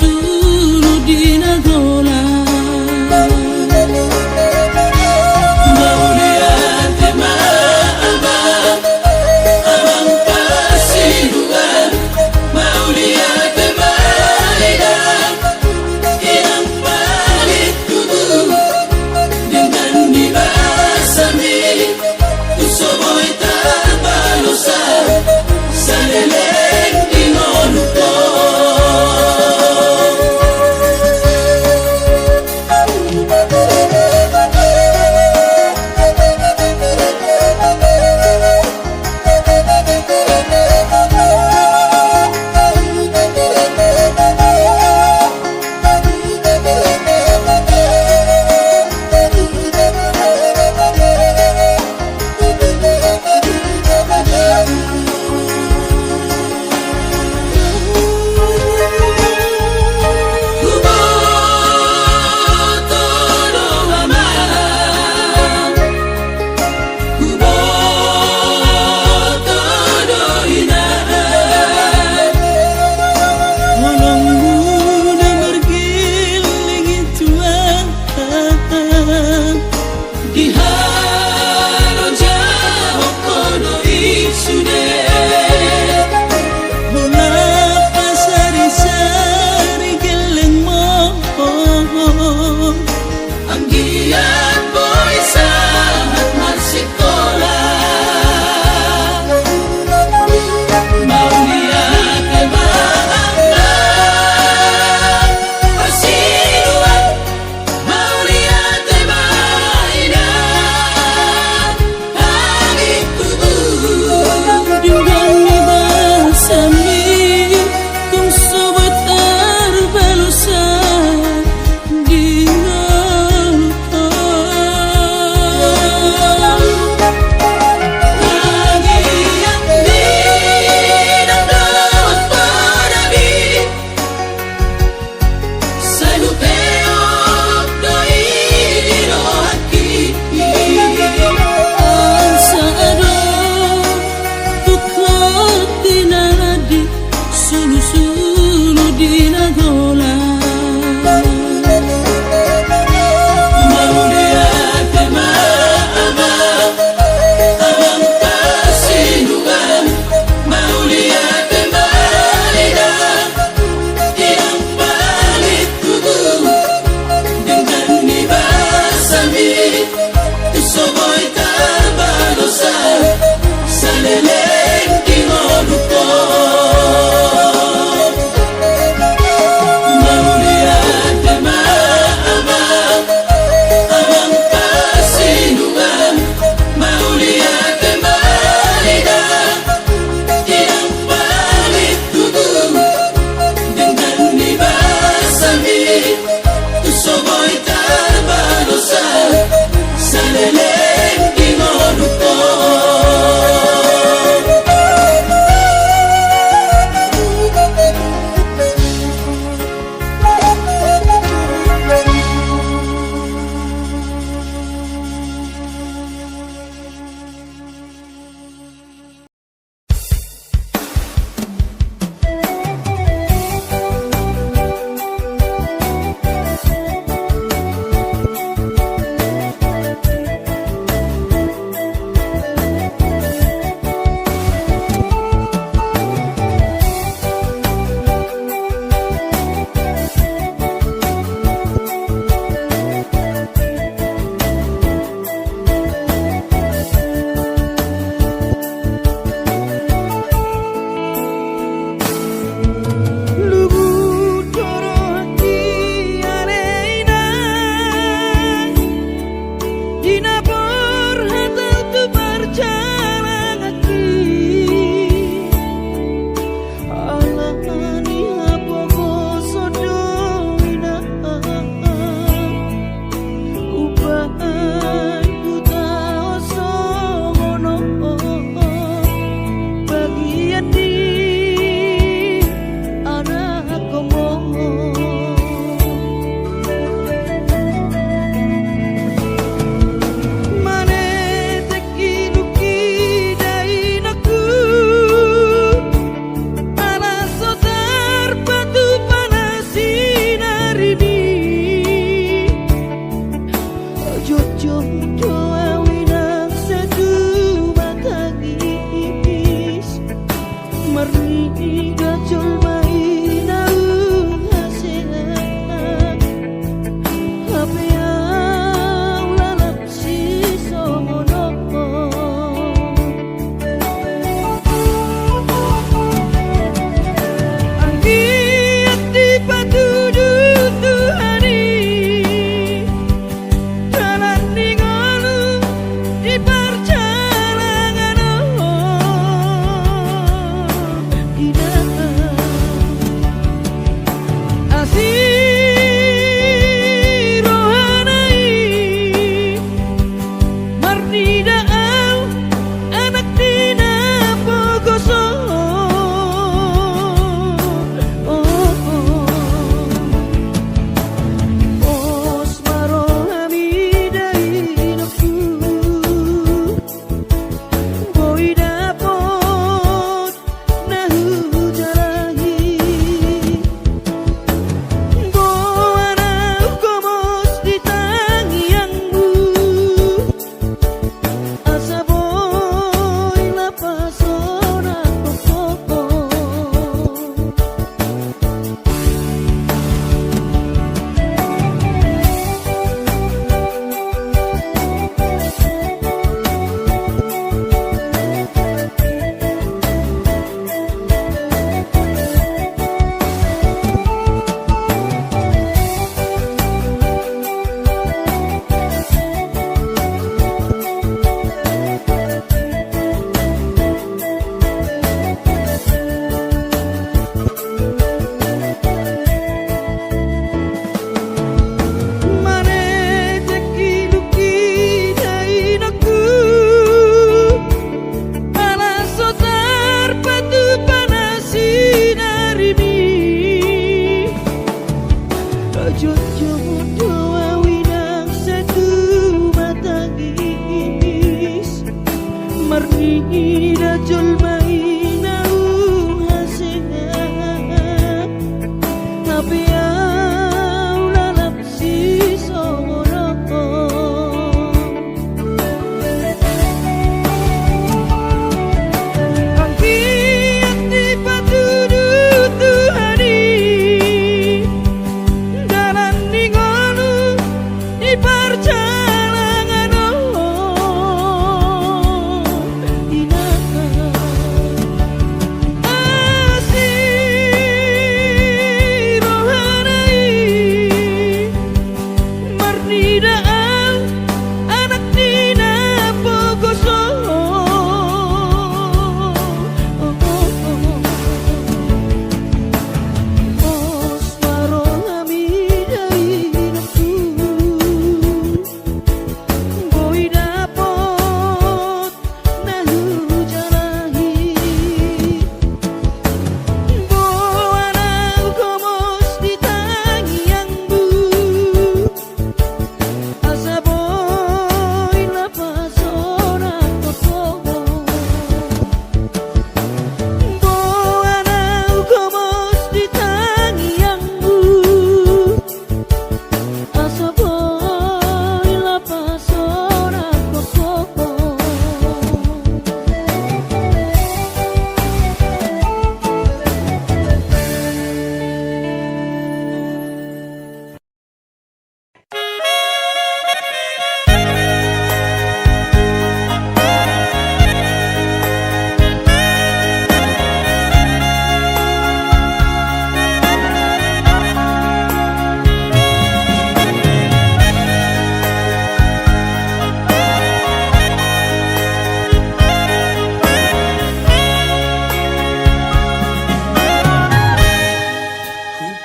sulod di nagola. Mauliate maabang abang kasinuan, mauliate maidang inang palit kudu dengan dibasami kusoboy tabalosa sa leleng ingon ko.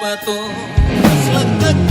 pato Sahada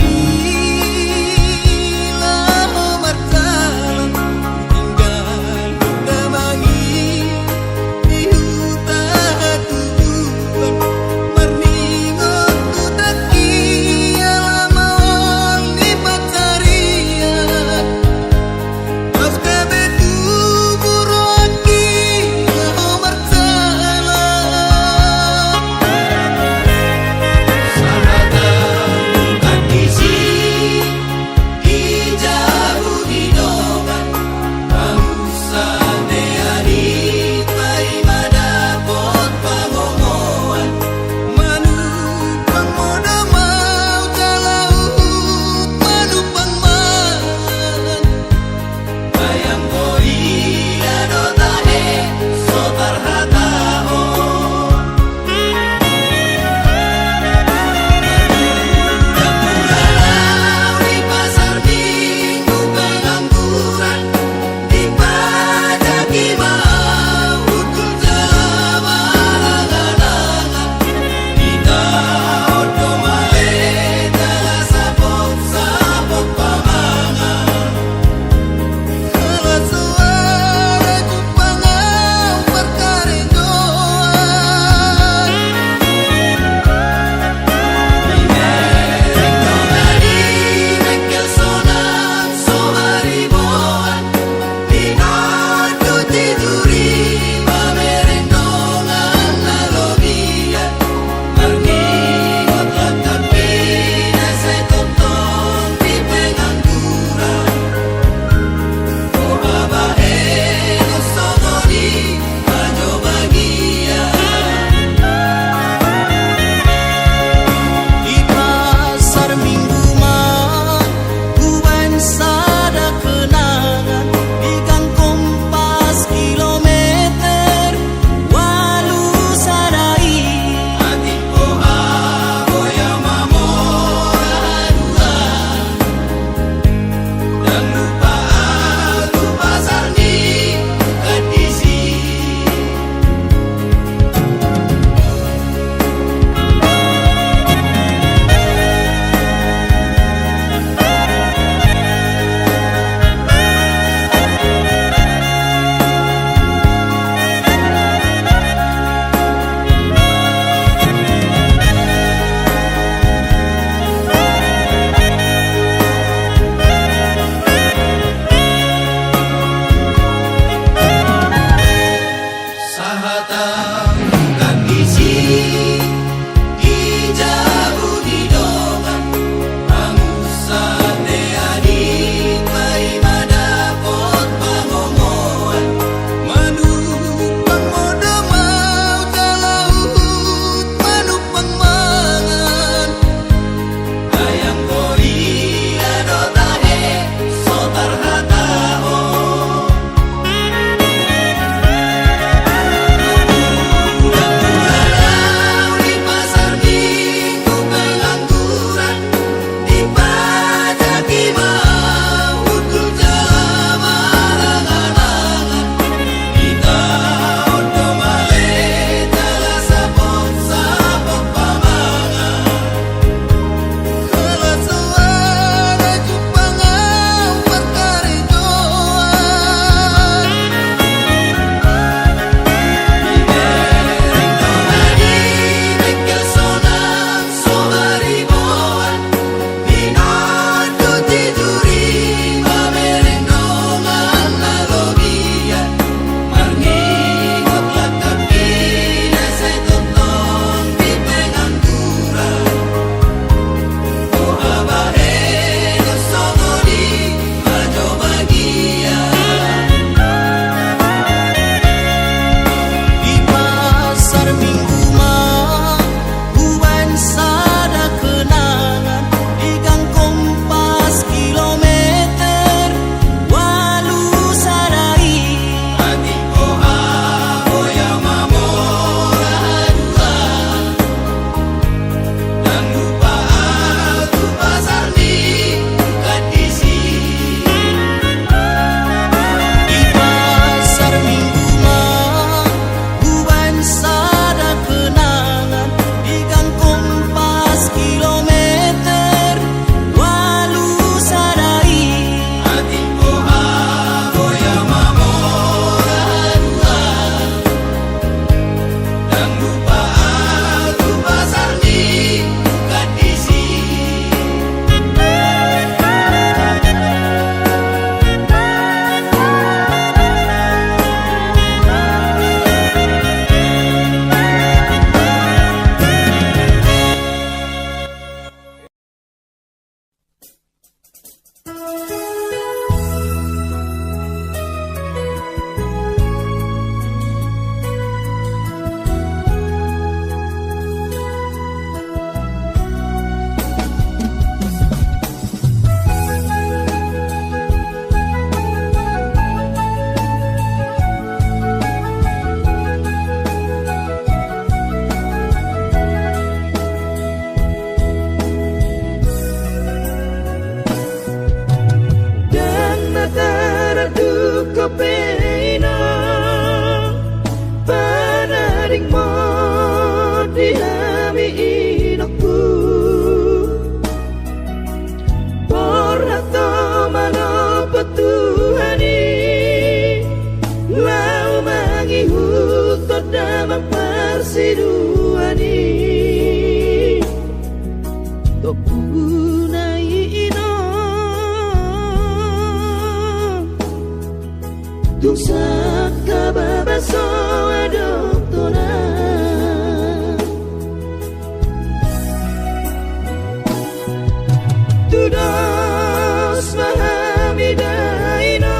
tudos mahamidaino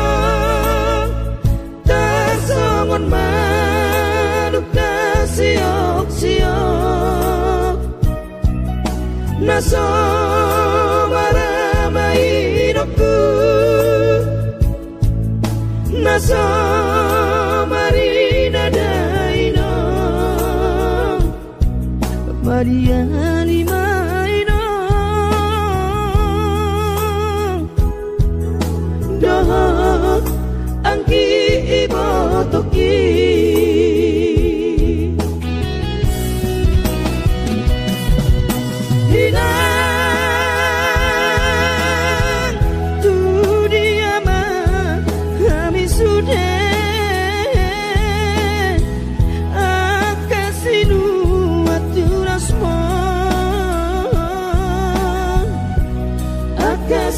tasongon manuk siok-siok naso maramainoku naso marina daino mariani maino doh angki ibotoki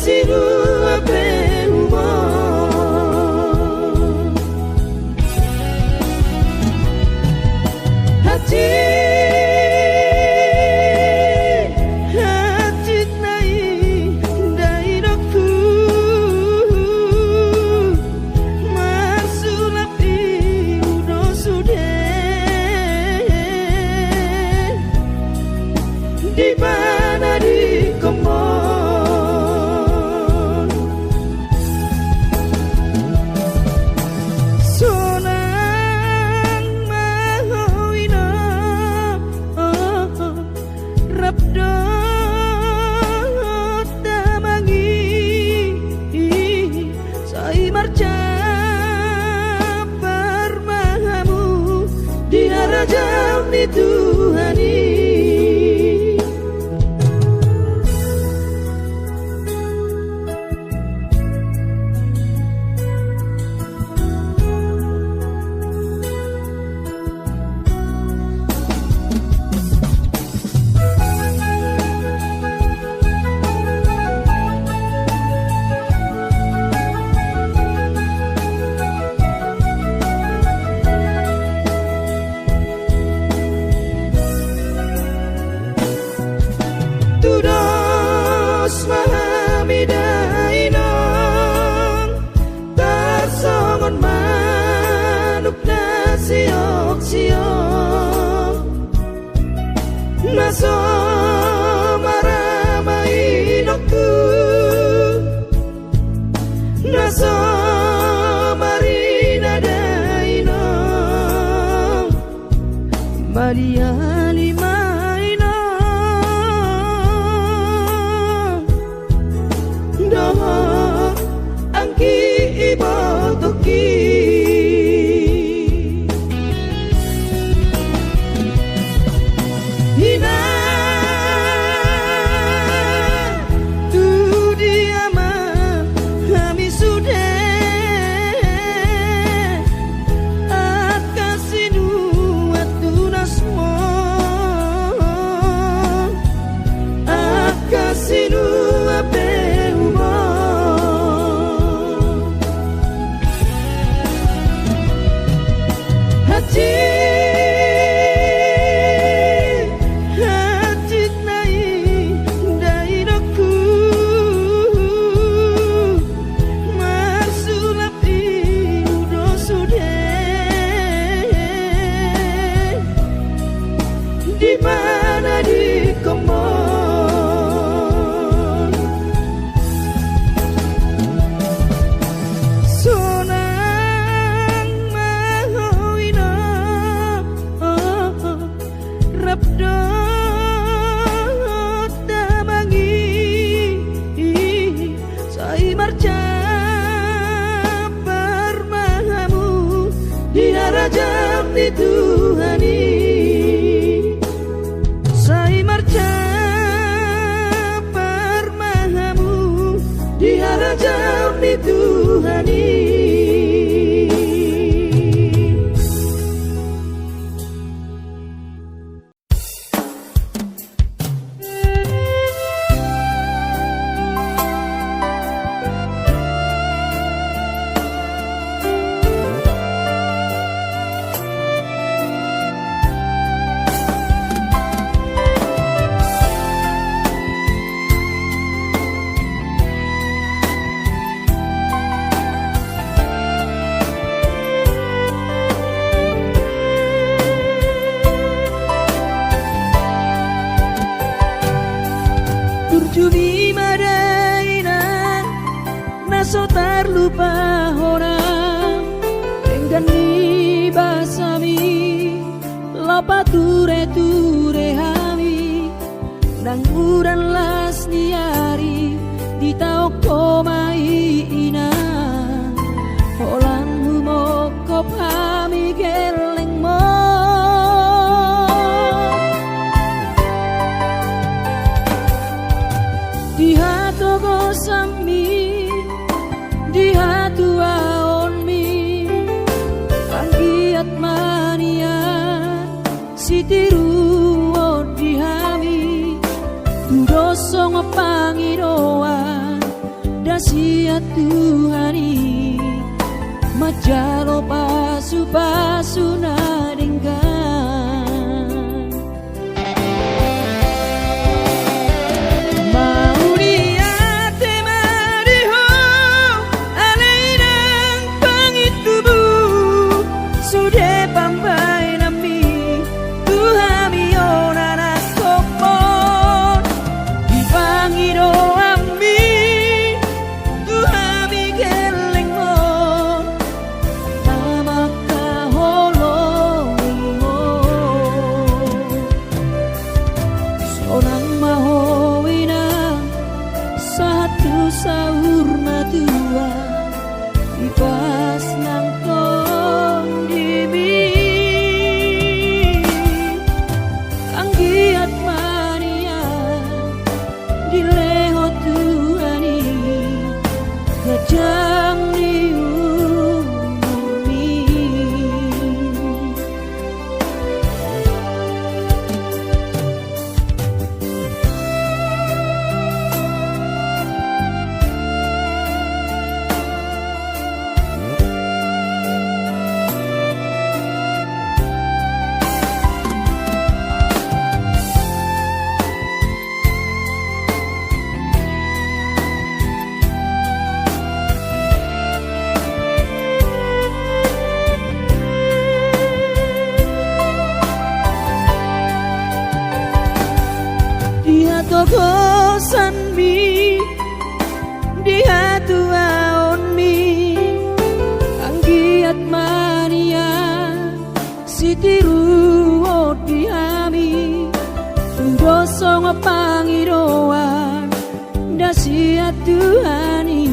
Siru ape humor hati nai dairaku masulapi udo sude di mana di komor Tuhani tudos mahamidaino tasongon manuk siok-siok naso maramainoku naso marina daino mariani maino doh angki ibotoki hina Dumi madaina naso terlupa orang dengan ni basami lapa ture hami nang uran las niari di tau komai ina holang mo ko pami geleng mo di hatu go sami di hatu aon mi anggiat mania sitiru di hami doso pangiroan dasiat Tuhani majalo pasu nadenggan mau niate mariho alainang pangitubu sudah pambai nami Tuhami onana kopon di pangiro ami Tuhami geleng mo namaka holoi mo sonang mahowina satu sahur matua ipas nang kondimi anggiat mania dileho Tuhani gajang diumi dia togosan mi dia tuaon mi anggiat mania sitiru di hami doso pangiroan dasiat Tuhani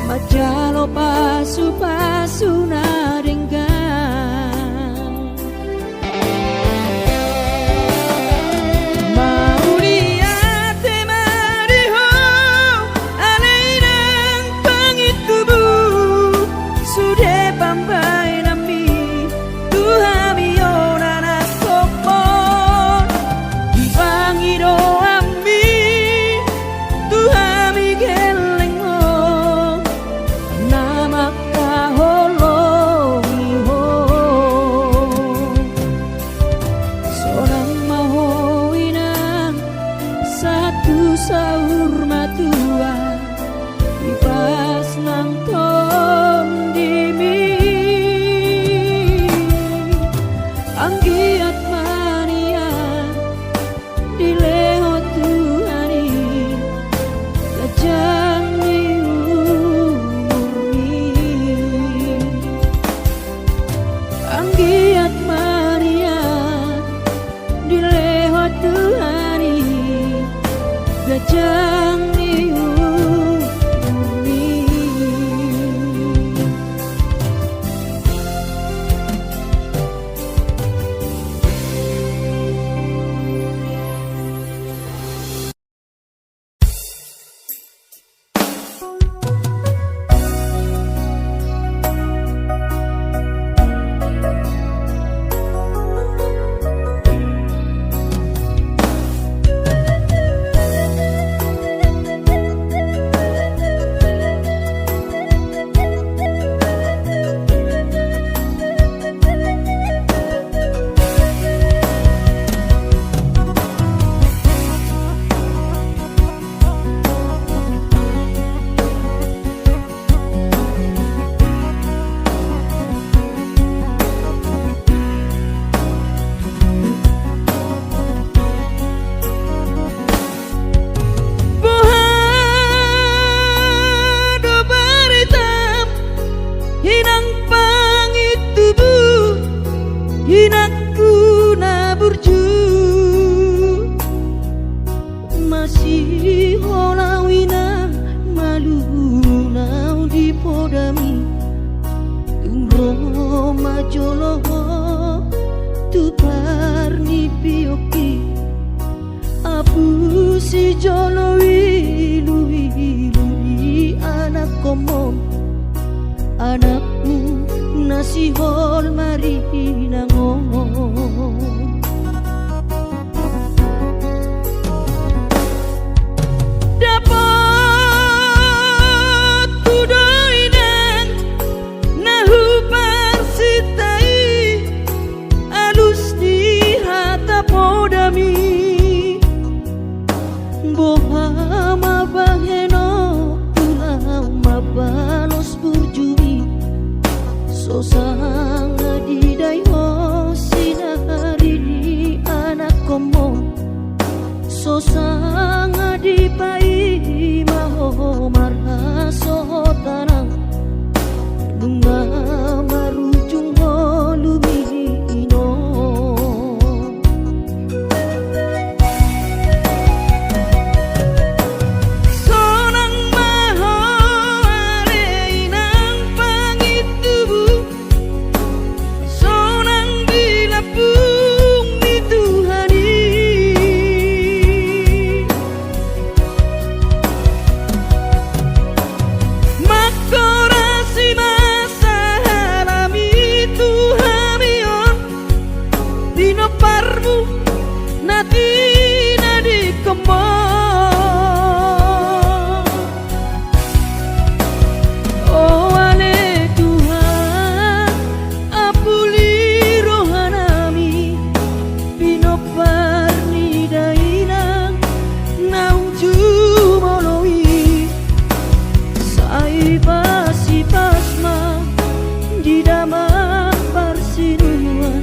majalo pasu nadenggan mau niate mariho alainang pangitubu sudah pambai nami Tuhami onana kopon di pangiro ami Tuhami geleng mo namaka holoi mo sonang mahowinang satu sahur matua ipas nang kondimi anggiat mania dileho Tuhani gajang diumi anggiat mania dileho Tuhani gajang diumi masih holawina malu nau di podami tungro majolo tu parni pioki apu si jolo wilu anak komon anakmu nasi hol mari nangon dapat kudoinan nahu parsitai alus di hata podami bohama baheno pulau mabalos burjumi sosang didai ho sinari di anak komo sosang dipai maho marha sohotanang bunga marujung lumino sonang maho areinang pangitubu sonang dilapung di Tuhani makorasi masa halami Tuhamion dino parmu nati nadi kemon oh ale Tuhan apuli rohanami dino parni dainang nauju moloi sai pasi pasma di damang parsinuan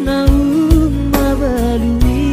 naum mabalui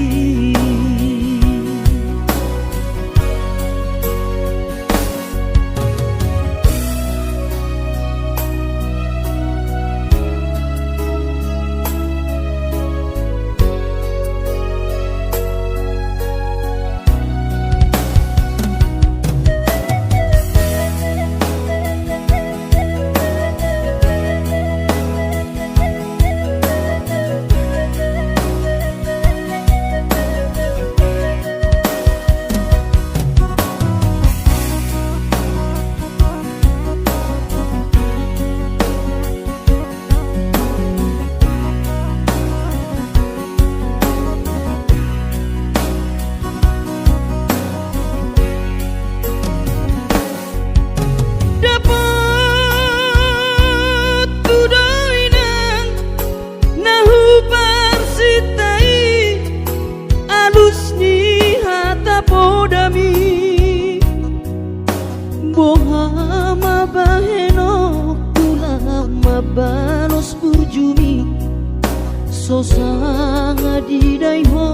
dapat kudoinan nahu parsitai alus ni hata podami bohama baheno pulang mabalos burjumi sosang didai ho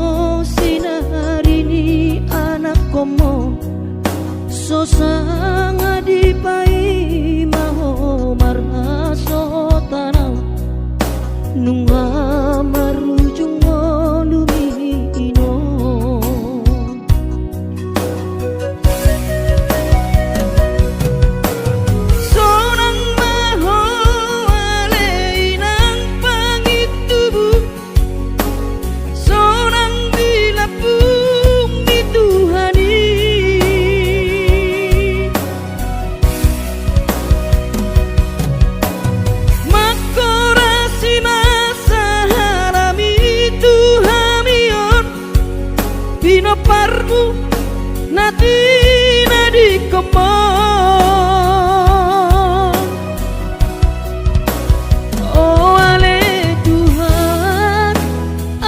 sinari ni anak komo sosang dipai maho marha sotanang nunga marujung lumino sonang maho aleinang pangitubu sonang dilapung di Tuhani makorasi masa halami Tuhamion bino parmu nati nadi kemon oh ale Tuhan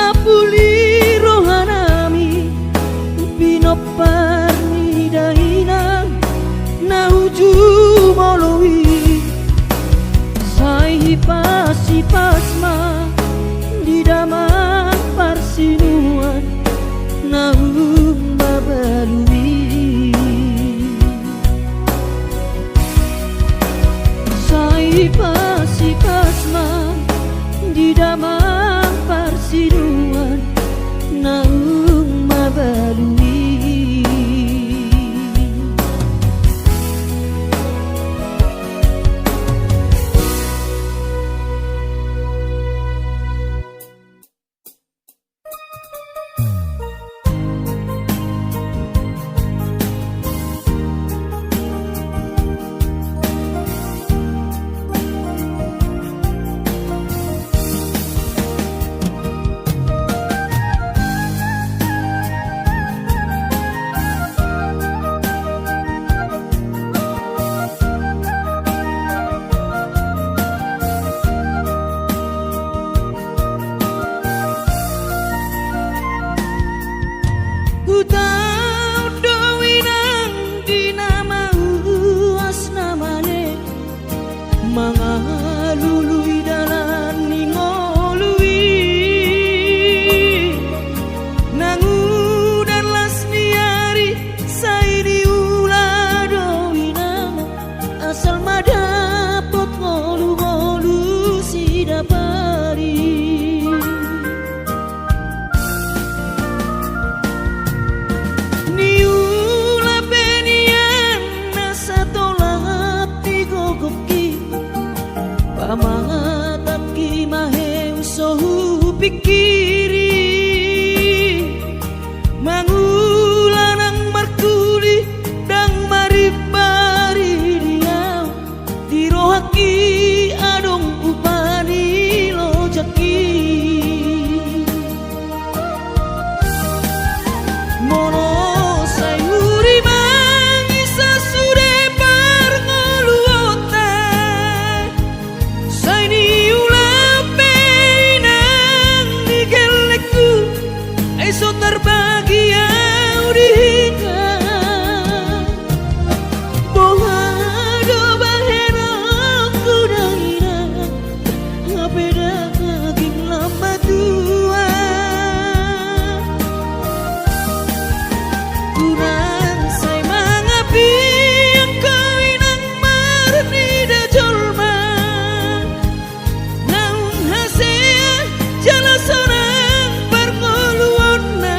apuli rohanami bino parni dainang nauju moloi sai pasi pasma di damang parsinuan naum babalui pikiri mangulanang markuli dang maribari dia dirohaki adong upani lojaki mono sayuri mangisa sude parngoluota saini ulape nang digeleku eso terbahagia udika bohado bahera kudaira ngapeda kaging lama tua kurang say mangapi ang kawinang marni da jolma naung hasea jala sonang parngoluon na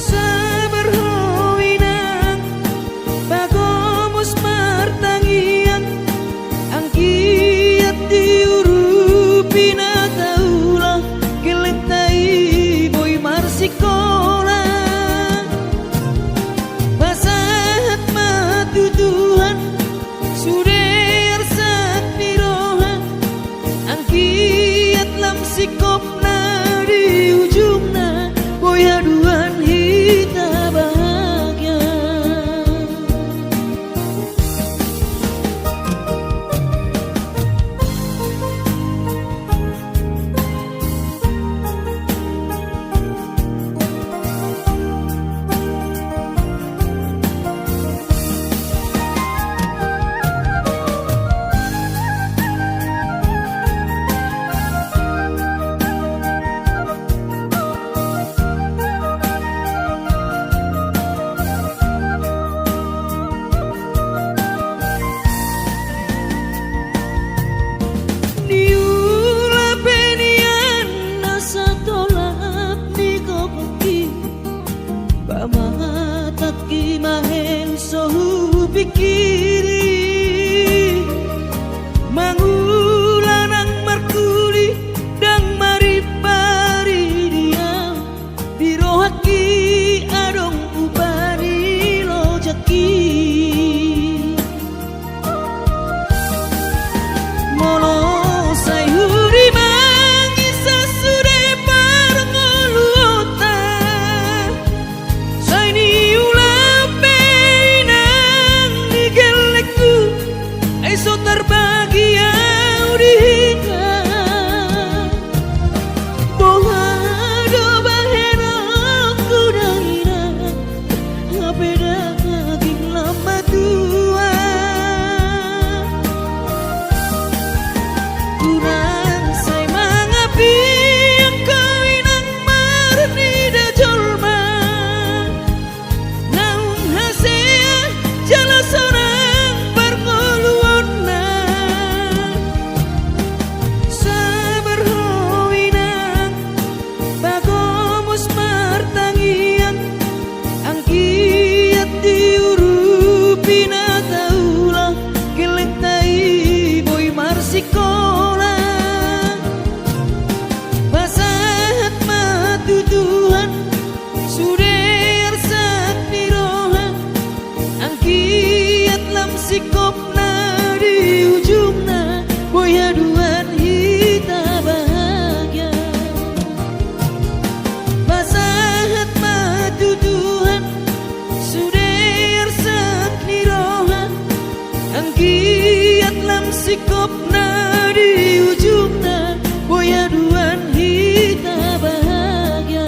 sabar howinang bagomos martangian ang kiat diurupi na taulah gelentai boy marsikola basahat matutuhan suder sat pirohan ang kiat lam sikop na di ujung na boy haduan hita bahagia niula penian nasa tolak ni kokoki pamatat ki maheng sohu pikiri mangulanang markuli dang maripari dia dirohaki adong upani lojaki mono sayuri mangisa sude parngoluota saini ulape nang digeleku eso terbahagia udika bohado bahera kudaira ngapeda kaging lama tua kurang say mangapi ang kawinang marni da jolma naung hasea jala sonang parngoluon na sabar howinang bagomos martangian ang kiat diurupi na taulah gelentai boy marsikola basahat matutuhan suder sat pirohan ang kiat lam sikop na di ujung na boy haduan hita bahagia basahat matutuhan suder sat pirohan ang kiat lam sikop na di ujung na boy haduan hita bahagia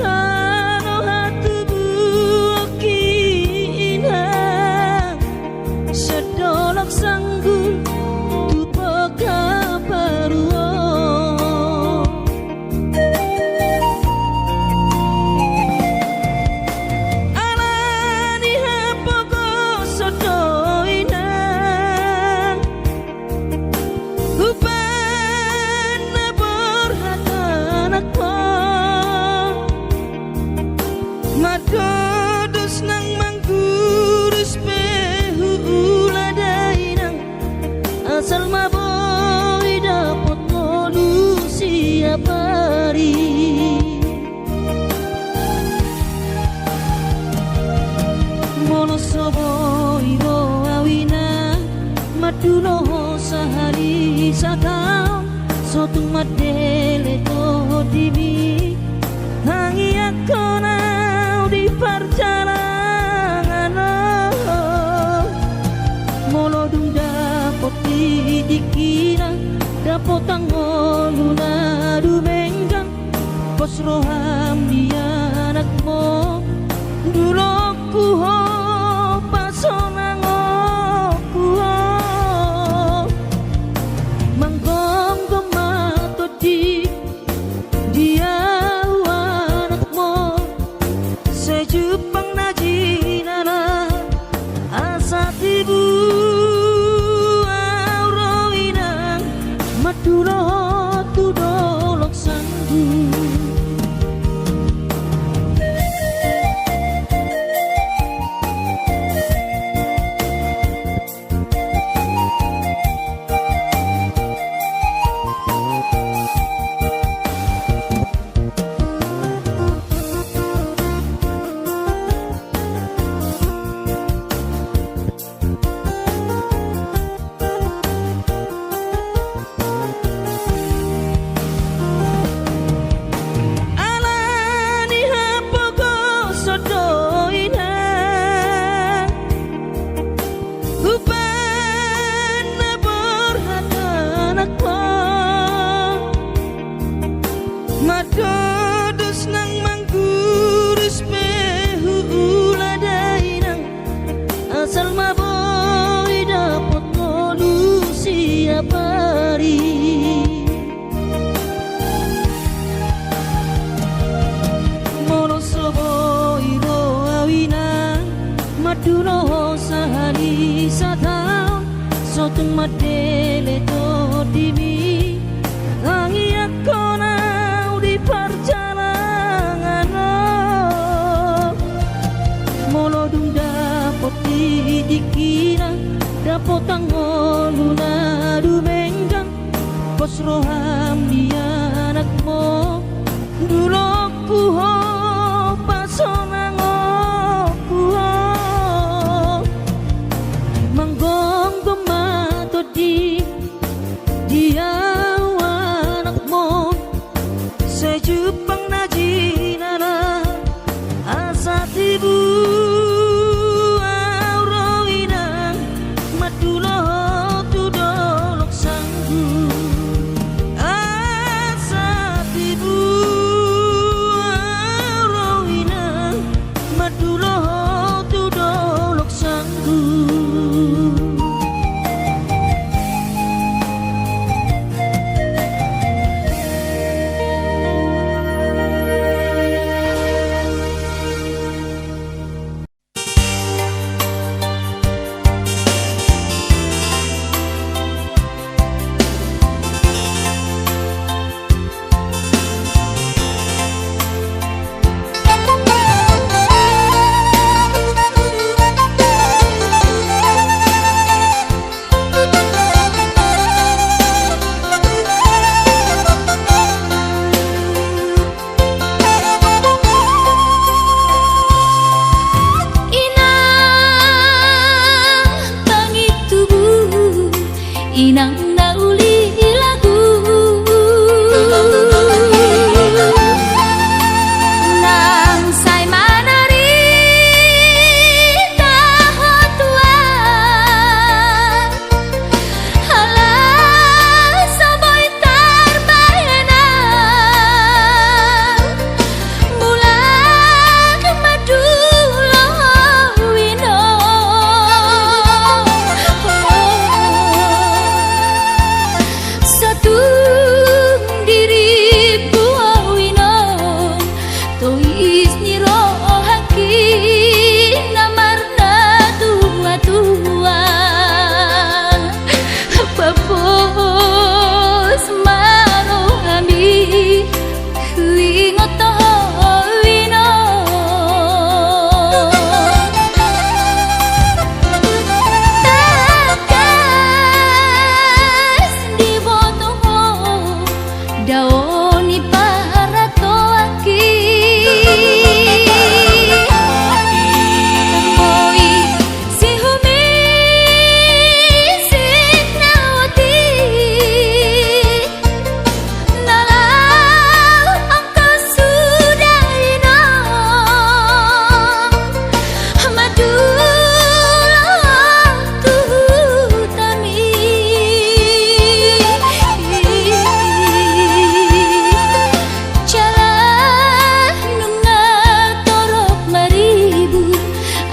kano hatu buokina sedolok sanggul tupo kaparuo alani hapoko sodoina upana borhatanakko madodus nang manggurus pehu uladainang asal maboy dapot ngolusi apari mono soboy bo awina maduno sahari sakam sotung madele to dibi hangi akona di perjalanan molodung dapot dikira dapot tangoluna dumenggang pos roham dia anakmu dulu kuho pasonango kuho manggong mato di dia anakmu sejupang najinana asa tibu auroinang maduro tudolok sanggu alani hapoko sodoina upana borhatanakko madodus nang manggurus pehu uladainang asal maboy dapot ngolusi apari mono soboy bo awina maduno sahari satam sotung madele to dimi hangi akona di perjalanan molodung dapot dikira dapot tangoluna dumenggang pos roham dia anakmu dulu kuho pasonango kuho manggong mato di dia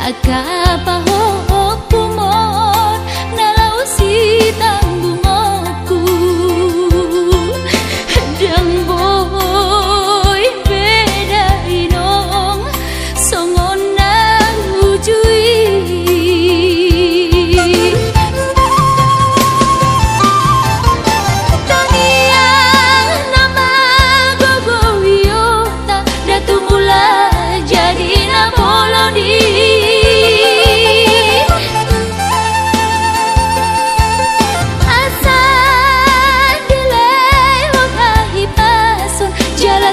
Akapahok kumon nalau si tambungoku Hadang boy beda inong songon nang ujui Taniang nama gogoyo tak datu mula jadi na bolodi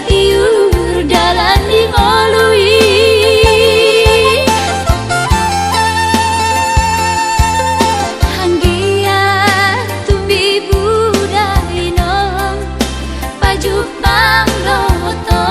tiur dalan di ngolui hanggia tumbi budai nong pajuk bangloto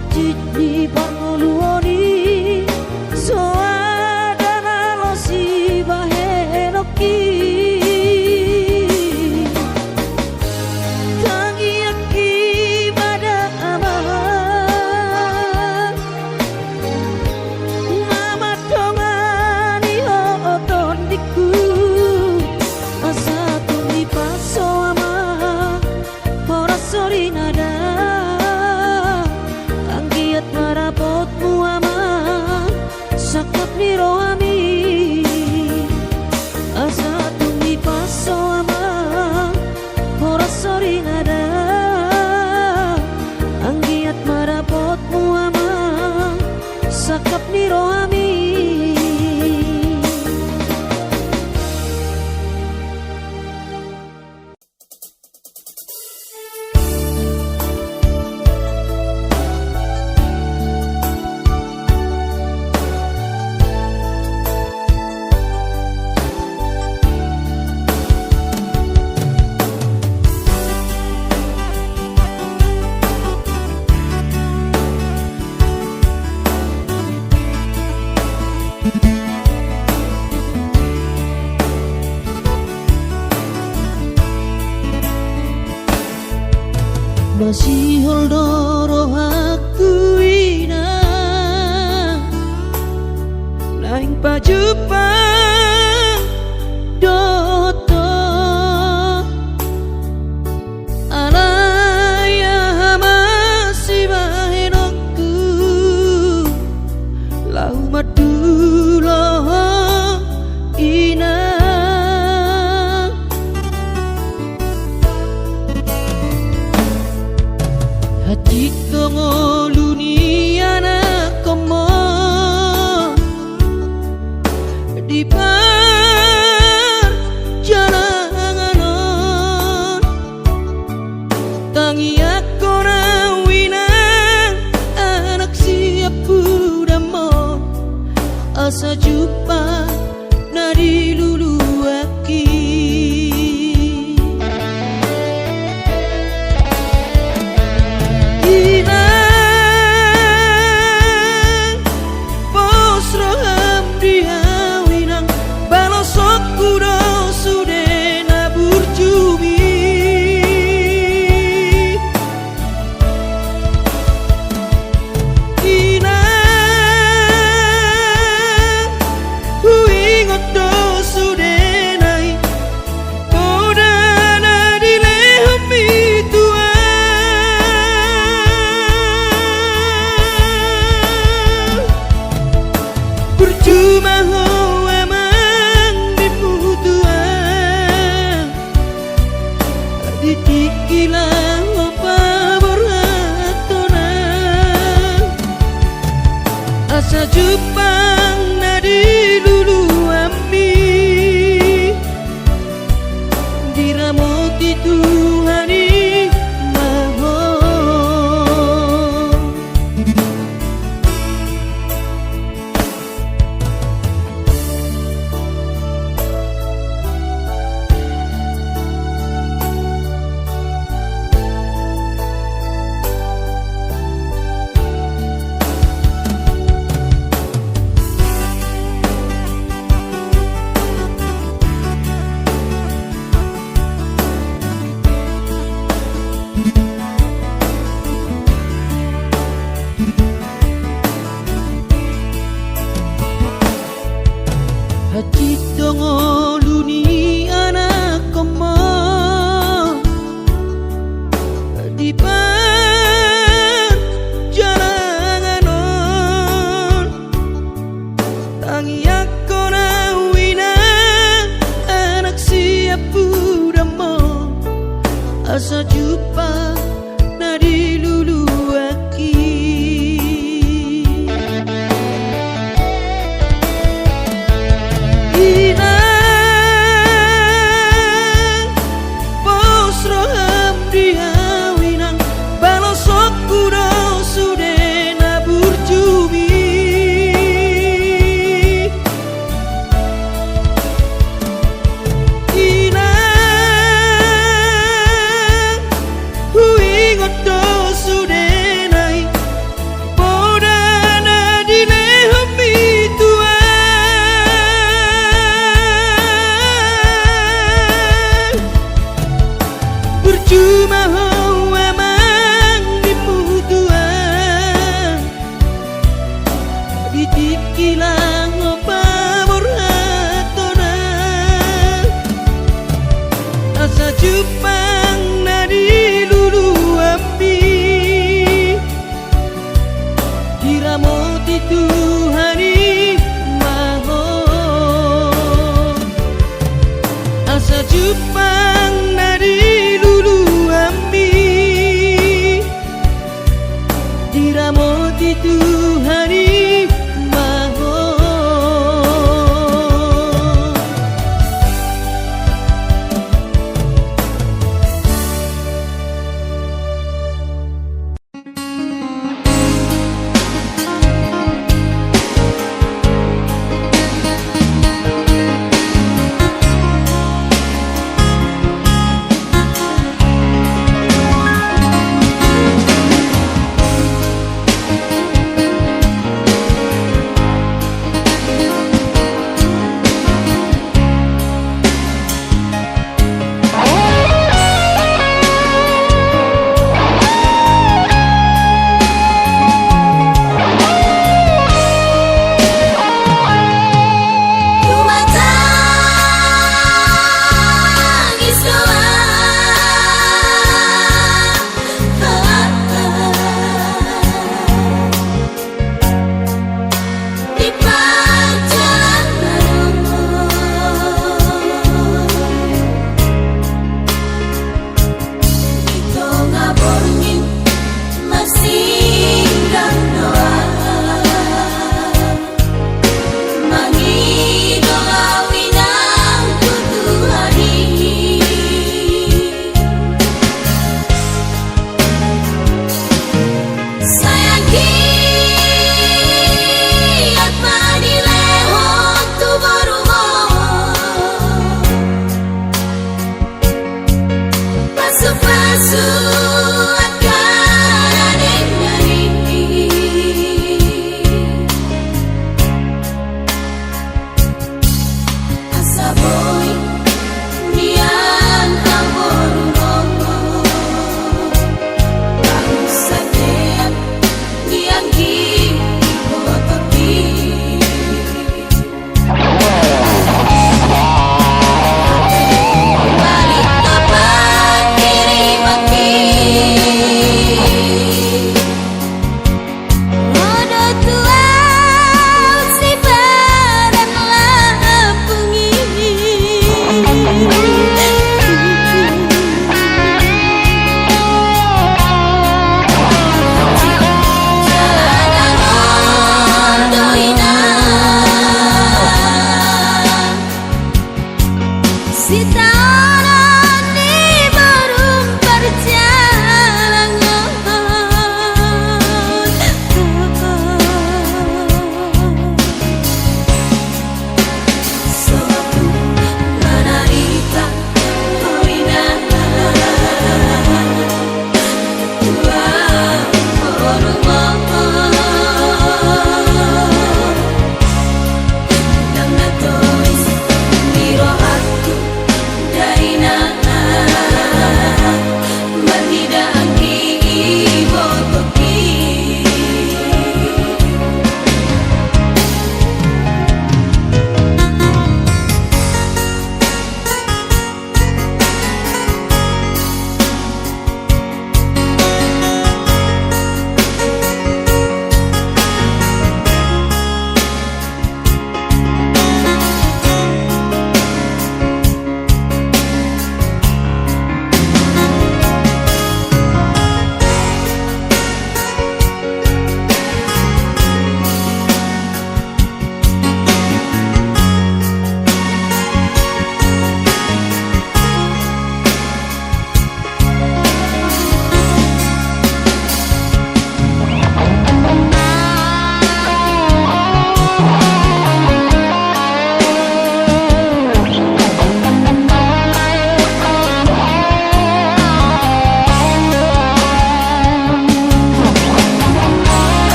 hati di parmoluoni soadana lo si bahenoki tangi aki pada amahan mama tongani hoton diku asa tumi paso ama hora sori nada anggiat marapotmu ama sakap niro ami asa tumi paso ama hora sori nada anggiat marapotmu ama sakap niro ami. Masih holdoro aku ina laing pajupang doto alaya masih bahenokku lau madulo ina hati kongoluni anak komo di perjalanan tangi aku rawinang anak siap budamon asa jumpa nadi lulu aki asa jupang nadi lulu ami diramoti Tuhani maho hati dongoluni anak komo di perjalanan tangi aku rawina anak siap budamon asa jumpa nadi lulu aki Ina hui ngoto cuma hoa mang dimutuan dikikilang opa borhatona asa Jepang nadi lulu api diramoti Tuhani maho asa Jepang nadi lulu api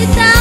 kita